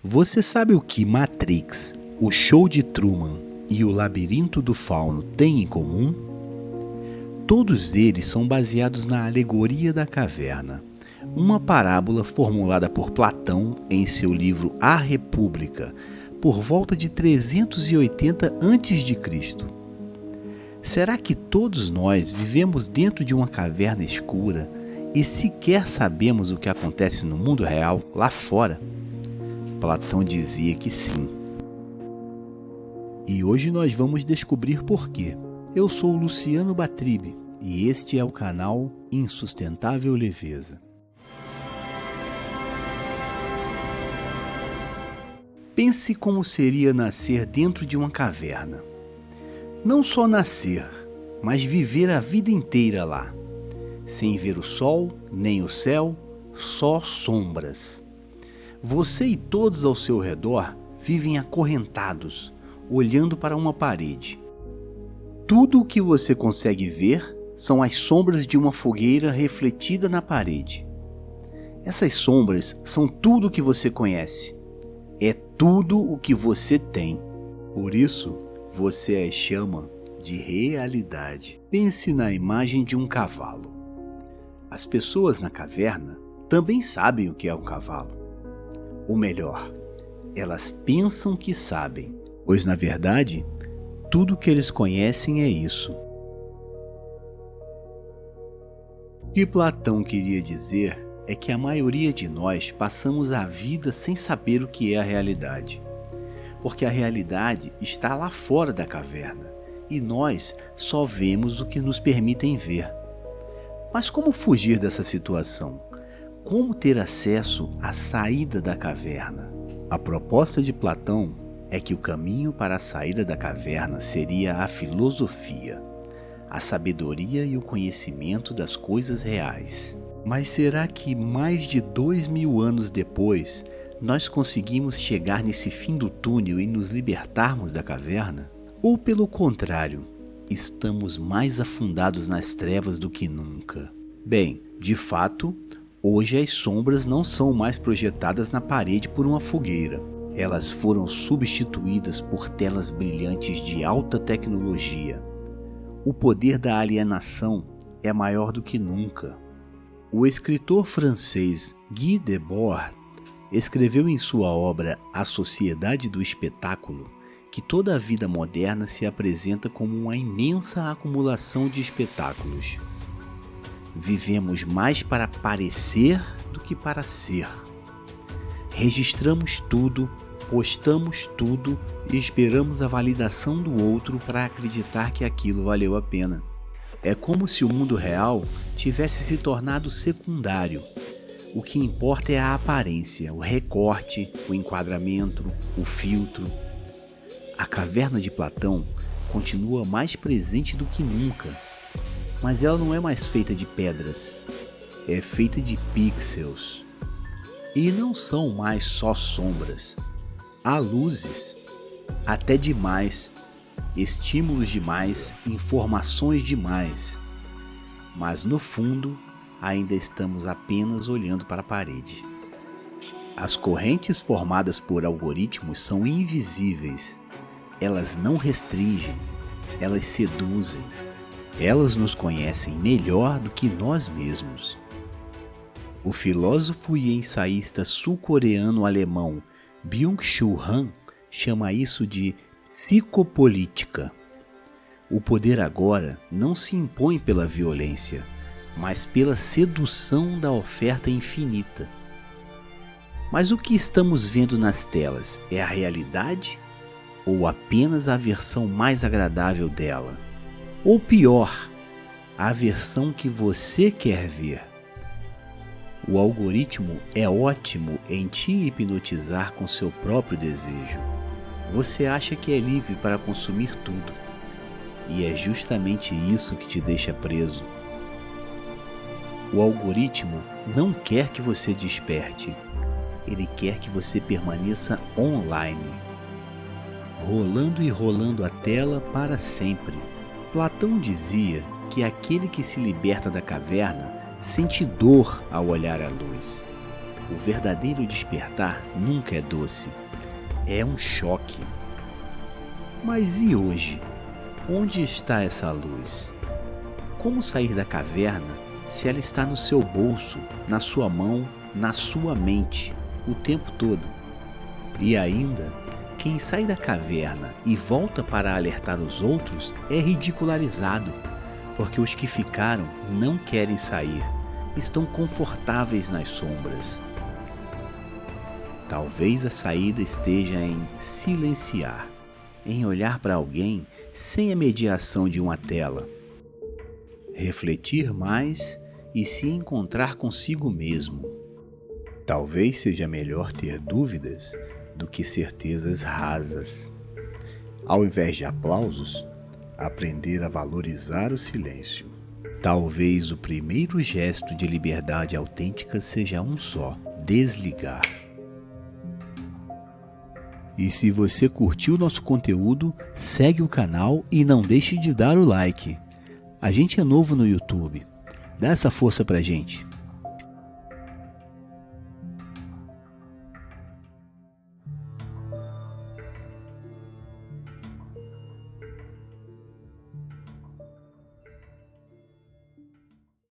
Você sabe o que Matrix, o Show de Truman e o Labirinto do Fauno têm em comum? Todos eles são baseados na alegoria da caverna, uma parábola formulada por Platão em seu livro A República, por volta de 380 a.C. Será que todos nós vivemos dentro de uma caverna escura e sequer sabemos o que acontece no mundo real, lá fora? Platão dizia que sim. E hoje nós vamos descobrir por quê. Eu sou o Luciano Batribe e este é o canal Insustentável Leveza. Pense como seria nascer dentro de uma caverna. Não só nascer, mas viver a vida inteira lá, sem ver o sol, nem o céu, só sombras. Você e todos ao seu redor vivem acorrentados, olhando para uma parede. Tudo o que você consegue ver são as sombras de uma fogueira refletida na parede. Essas sombras são tudo o que você conhece. É tudo o que você tem. Por isso, você as chama de realidade. Pense na imagem de um cavalo. As pessoas na caverna também sabem o que é um cavalo. Ou melhor, elas pensam que sabem, pois na verdade, tudo que eles conhecem é isso. O que Platão queria dizer é que a maioria de nós passamos a vida sem saber o que é a realidade. Porque a realidade está lá fora da caverna e nós só vemos o que nos permitem ver. Mas como fugir dessa situação? Como ter acesso à saída da caverna? A proposta de Platão é que o caminho para a saída da caverna seria a filosofia, a sabedoria e o conhecimento das coisas reais. Mas será que mais de 2000 anos depois, nós conseguimos chegar nesse fim do túnel e nos libertarmos da caverna? Ou pelo contrário, estamos mais afundados nas trevas do que nunca? Bem, de fato, hoje as sombras não são mais projetadas na parede por uma fogueira. Elas foram substituídas por telas brilhantes de alta tecnologia. O poder da alienação é maior do que nunca. O escritor francês Guy Debord escreveu em sua obra A Sociedade do Espetáculo que toda a vida moderna se apresenta como uma imensa acumulação de espetáculos. Vivemos mais para parecer do que para ser. Registramos tudo, postamos tudo e esperamos a validação do outro para acreditar que aquilo valeu a pena. É como se o mundo real tivesse se tornado secundário. O que importa é a aparência, o recorte, o enquadramento, o filtro. A caverna de Platão continua mais presente do que nunca, mas ela não é mais feita de pedras, é feita de pixels. E não são mais só sombras. Há luzes, até demais, estímulos demais, informações demais. Mas no fundo, ainda estamos apenas olhando para a parede. As correntes formadas por algoritmos são invisíveis. Elas não restringem, elas seduzem. Elas nos conhecem melhor do que nós mesmos. O filósofo e ensaísta sul-coreano-alemão Byung-Chul Han chama isso de psicopolítica. O poder agora não se impõe pela violência, mas pela sedução da oferta infinita. Mas o que estamos vendo nas telas é a realidade ou apenas a versão mais agradável dela? Ou pior, a versão que você quer ver? O algoritmo é ótimo em te hipnotizar com seu próprio desejo. Você acha que é livre para consumir tudo, e é justamente isso que te deixa preso. O algoritmo não quer que você desperte, ele quer que você permaneça online, rolando e rolando a tela para sempre. Platão dizia que aquele que se liberta da caverna sente dor ao olhar a luz. O verdadeiro despertar nunca é doce. É um choque. Mas e hoje? Onde está essa luz? Como sair da caverna se ela está no seu bolso, na sua mão, na sua mente, o tempo todo? E ainda, quem sai da caverna e volta para alertar os outros é ridicularizado, porque os que ficaram não querem sair, estão confortáveis nas sombras. Talvez a saída esteja em silenciar, em olhar para alguém sem a mediação de uma tela, refletir mais e se encontrar consigo mesmo. Talvez seja melhor ter dúvidas do que certezas rasas. Ao invés de aplausos, aprender a valorizar o silêncio. Talvez o primeiro gesto de liberdade autêntica seja um só: desligar. E se você curtiu nosso conteúdo, segue o canal e não deixe de dar o like. A gente é novo no YouTube. Dá essa força pra gente.